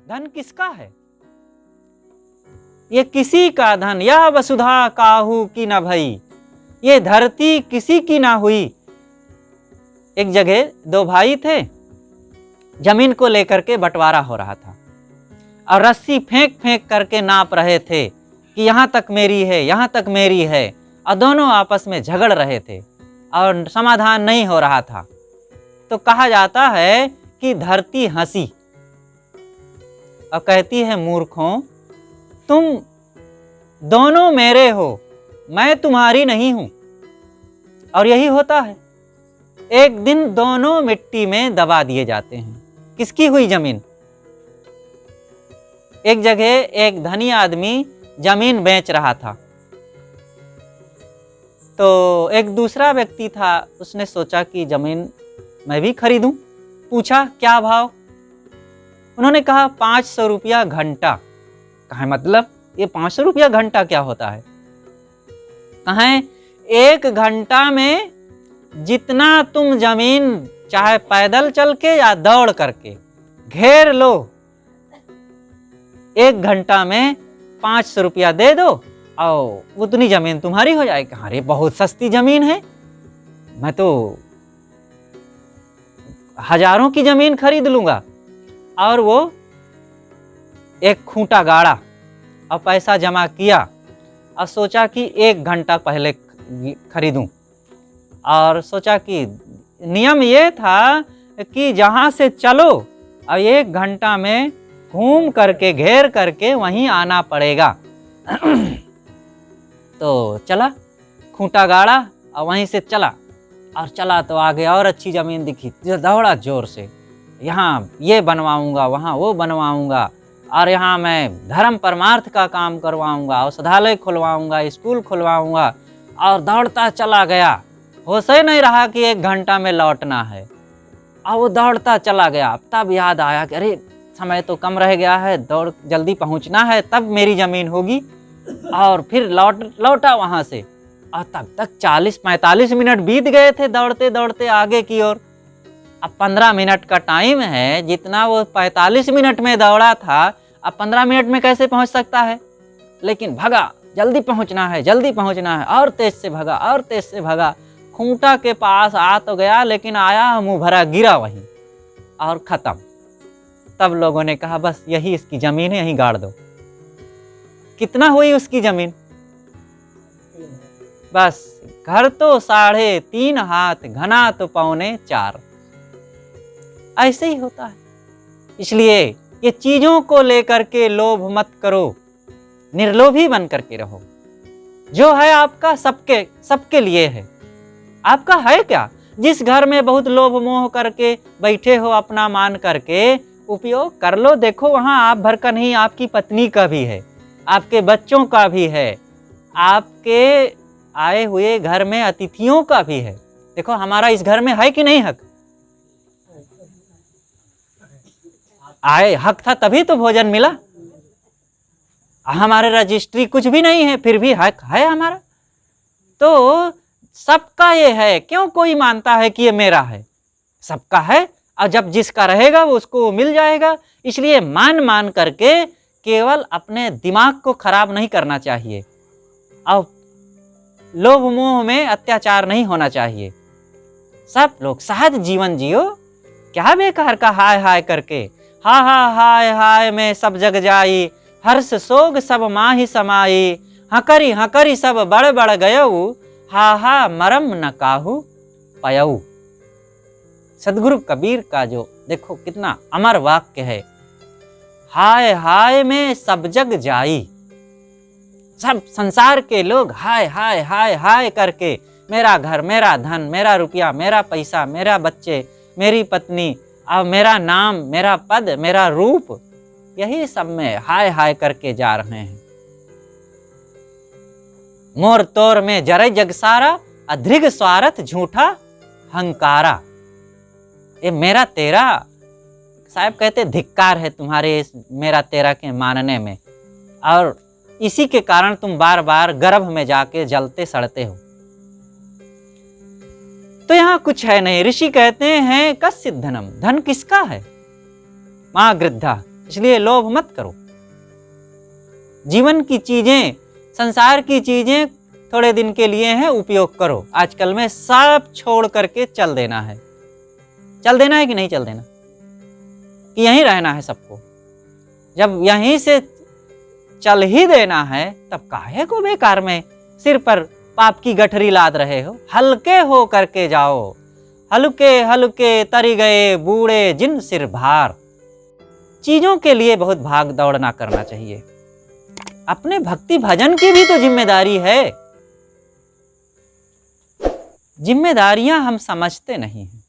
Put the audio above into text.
धन किसका है? ये किसी का धन, यह वसुधा काहू की न भई, ये धरती किसी की ना हुई। एक जगह दो भाई थे, जमीन को लेकर के बंटवारा हो रहा था और रस्सी फेंक फेंक करके नाप रहे थे कि यहाँ तक मेरी है, यहाँ तक मेरी है, और दोनों आपस में झगड़ रहे थे और समाधान नहीं हो रहा था। तो कहा जाता है कि धरती हंसी और कहती है, मूर्खों, तुम दोनों मेरे हो, मैं तुम्हारी नहीं हूं। और यही होता है, एक दिन दोनों मिट्टी में दबा दिए जाते हैं। किसकी हुई जमीन? एक जगह एक धनी आदमी जमीन बेच रहा था, तो एक दूसरा व्यक्ति था, उसने सोचा कि जमीन मैं भी खरीदूं। पूछा क्या भाव? उन्होंने कहा 500 रुपया घंटा। कहा मतलब ये 500 रुपया घंटा क्या होता है? कहा 1 घंटा में जितना तुम जमीन चाहे पैदल चल के या दौड़ करके घेर लो, 1 घंटा में 500 रुपया दे दो और उतनी जमीन तुम्हारी हो जाएगी। अरे बहुत सस्ती जमीन है, मैं तो हजारों की जमीन खरीद लूंगा। और वो एक खूंटा गाड़ा और पैसा जमा किया और सोचा कि 1 घंटा पहले खरीदूं। और सोचा कि नियम ये था कि जहां से चलो और 1 घंटा में घूम करके घेर करके वहीं आना पड़ेगा। तो चला, खूंटा गाड़ा और वहीं से चला, और चला तो आगे और अच्छी ज़मीन दिखी, दौड़ा जोर से, यहाँ ये बनवाऊंगा, वहाँ वो बनवाऊंगा, और यहाँ मैं धर्म परमार्थ का काम करवाऊंगा, औषधालय खुलवाऊंगा, स्कूल खुलवाऊंगा, और दौड़ता चला गया। होश ही नहीं रहा कि 1 घंटा में लौटना है, और वो दौड़ता चला गया। तब याद आया कि अरे समय तो कम रह गया है, दौड़ जल्दी पहुंचना है, तब मेरी ज़मीन होगी। और फिर लौटा वहाँ से, और तब तक 40-45 मिनट बीत गए थे दौड़ते दौड़ते आगे की ओर। अब 15 मिनट का टाइम है, जितना वो 45 मिनट में दौड़ा था, अब 15 मिनट में कैसे पहुँच सकता है? लेकिन भगा, जल्दी पहुँचना है, जल्दी पहुँचना है, और तेज से भगा, और तेज से भगा। खूंटा के पास आ तो गया, लेकिन आया मुँह भरा, गिरा वहीं और ख़त्म। तब लोगों ने कहा बस यही इसकी ज़मीन है, यहीं गाड़ दो। कितना हुई उसकी ज़मीन? बस घर तो 3.5 हाथ, घना तो 3.25। ऐसे ही होता है। इसलिए ये चीजों को लेकर के लोभ मत करो, निर्लोभी बन करके रहो। जो है आपका सबके लिए है। आपका है क्या? जिस घर में बहुत लोभ मोह करके बैठे हो, अपना मान करके उपयोग कर लो। देखो वहां आप भर का नहीं, आपकी पत्नी का भी है, आपके बच्चों का भी है, आपके आए हुए घर में अतिथियों का भी है। देखो हमारा इस घर में है कि नहीं हक? आए हक था तभी तो भोजन मिला। हमारे रजिस्ट्री कुछ भी नहीं है, फिर भी हक है हमारा। तो सबका ये है, क्यों कोई मानता है कि ये मेरा है? सबका है, और जब जिसका रहेगा वो उसको मिल जाएगा। इसलिए मान करके केवल अपने दिमाग को खराब नहीं करना चाहिए, और लोभ मोह में अत्याचार नहीं होना चाहिए। सब लोग सहज जीवन जियो, क्या बेकार का हाय हाय करके। हा हा हाय हाय में सब जग जाई, हर्ष सोग सब माही समाई, हकरी हकरी सब बड़ बड़ गयऊ, हा हा मरम न काहू पयऊ। सदगुरु कबीर का जो देखो कितना अमर वाक्य है, हाय हाय में सब जग जाई। सब संसार के लोग हाय हाय हाय हाय करके, मेरा घर, मेरा धन, मेरा रुपया, मेरा पैसा, मेरा बच्चे, मेरी पत्नी, और मेरा नाम, मेरा पद, मेरा रूप, यही सब में हाय हाय करके जा रहे हैं। मोर तोर में जरे जग सारा, अधृग स्वार्थ झूठा हंकारा। ये मेरा तेरा, साहब कहते धिक्कार है तुम्हारे इस मेरा तेरा के मानने में, और इसी के कारण तुम बार बार गर्भ में जाके जलते सड़ते हो। तो यहां कुछ है नहीं। ऋषि कहते हैं कस्य धनम, धन किसका है? मां गृद्धा, इसलिए लोभ मत करो। जीवन की चीजें, संसार की चीजें थोड़े दिन के लिए हैं, उपयोग करो। आजकल में सब छोड़ करके चल देना है। चल देना है कि नहीं चल देना, कि यहीं रहना है सबको? जब यहीं से चल ही देना है तब काहे को बेकार में सिर पर पाप की गठरी लाद रहे हो? हल्के हो करके जाओ। हल्के हल्के तरी गए बूढ़े जिन सिर भार। चीजों के लिए बहुत भाग दौड़ ना करना चाहिए। अपने भक्ति भजन की भी तो जिम्मेदारी है। जिम्मेदारियां हम समझते नहीं हैं।